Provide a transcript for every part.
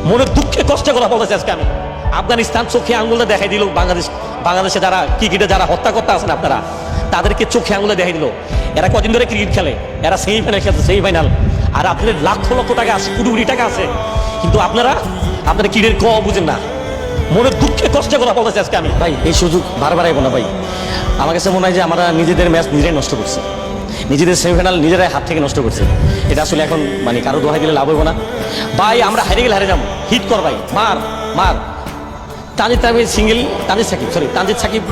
মনের দুঃখে কষ্টে কথা বলতেছে আজকে আমি। আফগানিস্তান চোখে আঙুলে দেখাই দিল, বাংলাদেশে যারা ক্রিকেটে যারা হত্যা করতে আছেন আপনারা, তাদেরকে চোখে আঙুলে দেখাই দিল। এরা কদিন ধরে ক্রিকেট খেলে, এরা সেমিফাইনাল খেলছে, সেমিফাইনাল। আর আপনাদের লক্ষ লক্ষ টাকা আছে, কোটি কোটি টাকা আছে, কিন্তু আপনারা ক্রিকেট বুঝেন না। মনের দুঃখে কষ্টে কথা বলতেছে আজকে আমি। ভাই এই সুযোগ বারবার আইব না ভাই। আমার কাছে মনে হয় যে আমরা নিজেদের ম্যাচ নিজেরাই নষ্ট করছি, নিজেদের সেমিফাইনাল নিজেরাই হাত থেকে নষ্ট করছে। এটা আসলে এখন কারো দোহাই দিলে লাভ হইব না ভাই। আমরা হারিয়ে গেলে হারে যাবো, হিট কর ভাই, মার মার। তানজিদ সাকিব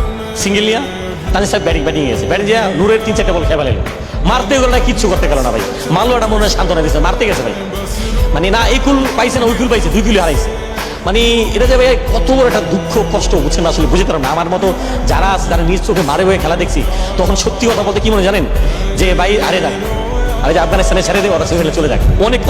সিঙ্গেল নিয়া, তানজিদ সাহেব ব্যাটিং গেছে, ব্যাটিং দিয়া নূরের 3-4টা বল খেয়ে ফেলাইলো, মারতে গেল না, কিচ্ছু করতে গেল না ভাই। মারলো একটা মনে হয় সান্ত্বনা দিচ্ছে, মারতে গেছে ভাই। না এই কুল পাইছে না ওই কুল পাইছে, 2 কুলি হারাইছে। এটা যে ভাই কত বড় একটা দুঃখ কষ্ট বুঝছেন আসলে, বুঝতে পারো না। আমার মতো যারা আছে, যারা নিজ চোখে মারে হয়ে খেলা দেখছি, তখন সত্যি কথা বলতে কি মনে জানেন, যে ভাই আরে যাক, আরে যে আফগানিস্তানে ছেড়ে দেয়, ওরা সেখানে চলে যাক। অনেক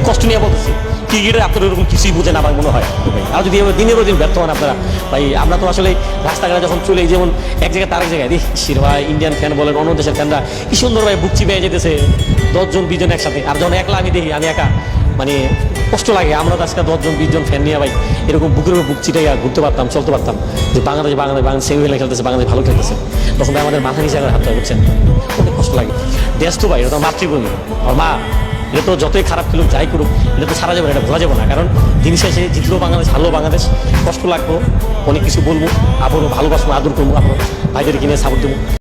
কষ্ট নিয়ে বলতেছি। ক্রিকেটের আপনার এরকম কিছুই বুঝেন আমার মনে হয় ভাই। আর যদি দিনের দিন ব্যর্থ হন আপনারা ভাই, আমরা তো আসলে রাস্তাঘাটে যখন চলে, যেমন এক জায়গায় তার এক জায়গায় শির ভাই, ইন্ডিয়ান ফ্যান বলেন, অন্য দেশের ফ্যানরা কি সুন্দর ভাই বুক চিপে যেতেছে 10 জন 20 জন একসাথে। আর যখন একলা আমি দেখি, আমি একা, কষ্ট লাগে। আমরা তো আজকে 10 জন 20 জন ফ্যান নিয়ে ভাই এরকম বুকের উপর বুক চিটাইয়া ঘুরতে পারতাম, চলতে পারতাম, যে বাংলাদেশ সেমিফাইনাল খেলতেছে, বাংলাদেশ ভালো খেলতেছে, তখন ভাই আমাদের মাথা নিচে হাত বুঝছেন, অনেক কষ্ট লাগে। দেশ তো ভাই, এটা তো মাতৃভূমি, আর মা। এটা তো যতই খারাপ খেলুক, যাই করুক, এটা তো সারা যাবে না, এটা ভোলা যাবে না। কারণ দিন শেষে জিতলেও বাংলাদেশ, হারলেও বাংলাদেশ। কষ্ট লাগবো, অনেক কিছু বলবো, আবারও ভালোবাসবো, আদর করবো, আবারও ভাইদের কিনে সাপোর্ট দেবো।